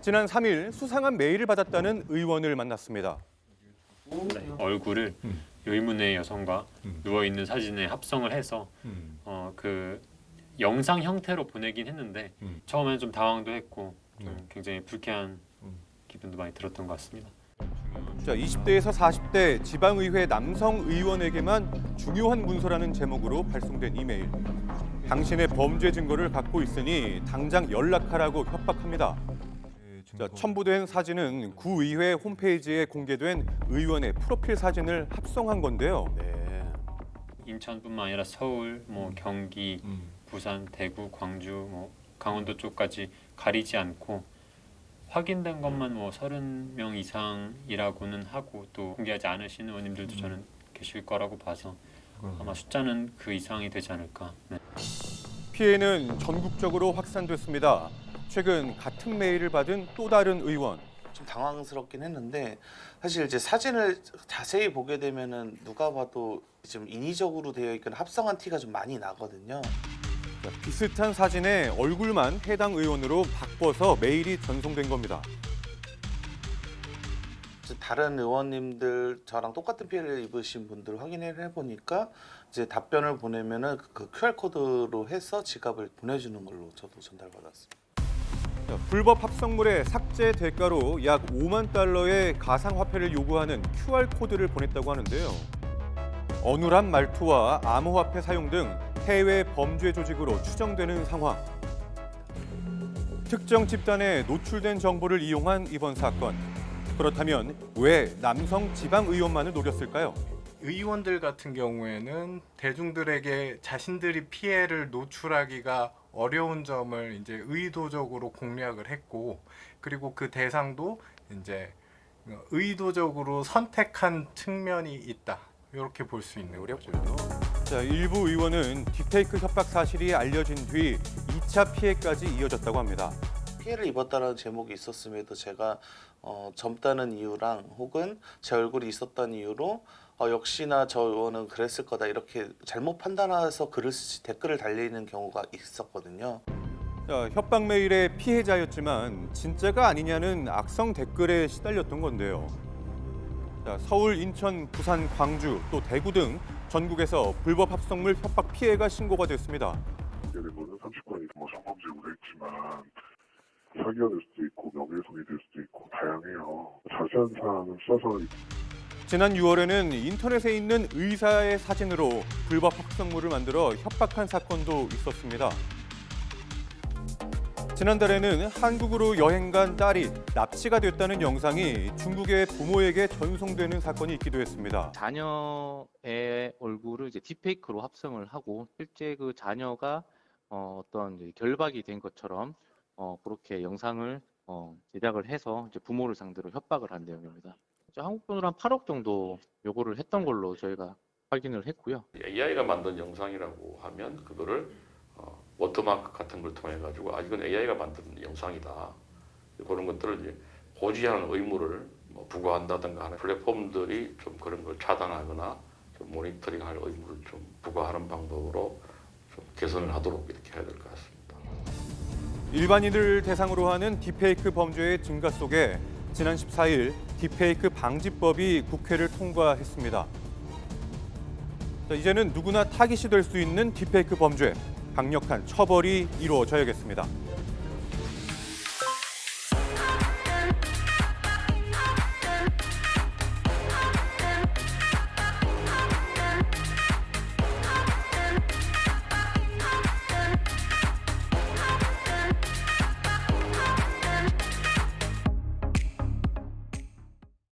지난 3일 수상한 메일을 받았다는 의원을 만났습니다. 얼굴을 의문의 여성과 누워 있는 사진에 합성을 해서 그 영상 형태로 보내긴 했는데 처음에는 좀 당황도 했고 좀 굉장히 불쾌한 기분도 많이 들었던 것 같습니다. 자, 20대에서 40대 지방의회 남성 의원에게만 중요한 문서라는 제목으로 발송된 이메일. 당신의 범죄 증거를 갖고 있으니 당장 연락하라고 협박합니다. 자, 첨부된 사진은 구의회 홈페이지에 공개된 의원의 프로필 사진을 합성한 건데요. 인천뿐만 아니라 서울, 경기, 부산, 대구, 광주, 강원도 쪽까지 가리지 않고 확인된 것만 30명 이상이라고는 하고 또 공개하지 않으신 의원님들도 저는 계실 거라고 봐서 아마 숫자는 그 이상이 되지 않을까. 네. 피해는 전국적으로 확산됐습니다. 최근 같은 메일을 받은 또 다른 의원. 좀 당황스럽긴 했는데 사실 이제 사진을 자세히 보게 되면은 누가 봐도 좀 인위적으로 되어 있거나 합성한 티가 좀 많이 나거든요. 자, 비슷한 사진에 얼굴만 해당 의원으로 바꿔서 메일이 전송된 겁니다. 다른 의원님들 저랑 똑같은 피해를 입으신 분들 확인을 해보니까 이제 답변을 보내면은 그 QR 코드로 해서 지갑을 보내주는 걸로 저도 전달받았습니다. 자, 불법 합성물의 삭제 대가로 약 5만 달러의 가상화폐를 요구하는 QR 코드를 보냈다고 하는데요. 어눌한 말투와 암호화폐 사용 등 해외 범죄 조직으로 추정되는 상황. 특정 집단에 노출된 정보를 이용한 이번 사건. 그렇다면 왜 남성 지방의원만을 노렸을까요? 의원들 같은 경우에는 대중들에게 자신들이 피해를 노출하기가 어려운 점을 이제 의도적으로 공략을 했고, 그리고 그 대상도 이제 의도적으로 선택한 측면이 있다. 이렇게 볼 수 있는 거죠. 자, 일부 의원은 딥페이크 협박 사실이 알려진 뒤 2차 피해까지 이어졌다고 합니다. 피해를 입었다는 제목이 있었음에도 제가 젊다는 이유랑 혹은 제 얼굴이 있었던 이유로 역시나 저 의원은 그랬을 거다 이렇게 잘못 판단해서 글을 쓰지 댓글을 달리는 경우가 있었거든요. 자, 협박 메일의 피해자였지만 진짜가 아니냐는 악성 댓글에 시달렸던 건데요. 자, 서울, 인천, 부산, 광주, 또 대구 등 전국에서 불법 합성물 협박 피해가 신고가 됐습니다. 예를 들면 30건이 성범죄 우려했지만 사기가 될 수도 있고 명예훼손이 될 수도 있고 다양해요. 자세한 사항은 써서. 지난 6월에는 인터넷에 있는 의사의 사진으로 불법 합성물을 만들어 협박한 사건도 있었습니다. 지난달에는 한국으로 여행 간 딸이 납치가 됐다는 영상이 중국의 부모에게 전송되는 사건이 있기도 했습니다. 자녀의 얼굴을 이제 딥페이크로 합성을 하고 실제 그 자녀가 어떤 이제 결박이 된 것처럼 그렇게 영상을 제작을 해서 이제 부모를 상대로 협박을 한 내용입니다. 한국 돈으로 한 8억 정도 요구를 했던 걸로 저희가 확인을 했고요. AI가 만든 영상이라고 하면 그거를 워터마크 같은 걸 통해 가지고 이건 AI가 만든 영상이다. 그런 것들을 이제 고지하는 의무를 부과한다든가 하는 플랫폼들이 좀 그런 걸 차단하거나 좀 모니터링할 의무를 좀 부과하는 방법으로 좀 개선을 하도록 이렇게 해야 될 것 같습니다. 일반인을 대상으로 하는 딥페이크 범죄의 증가 속에 지난 14일 딥페이크 방지법이 국회를 통과했습니다. 자, 이제는 누구나 타깃이 될 수 있는 딥페이크 범죄, 강력한 처벌이 이루어져야겠습니다.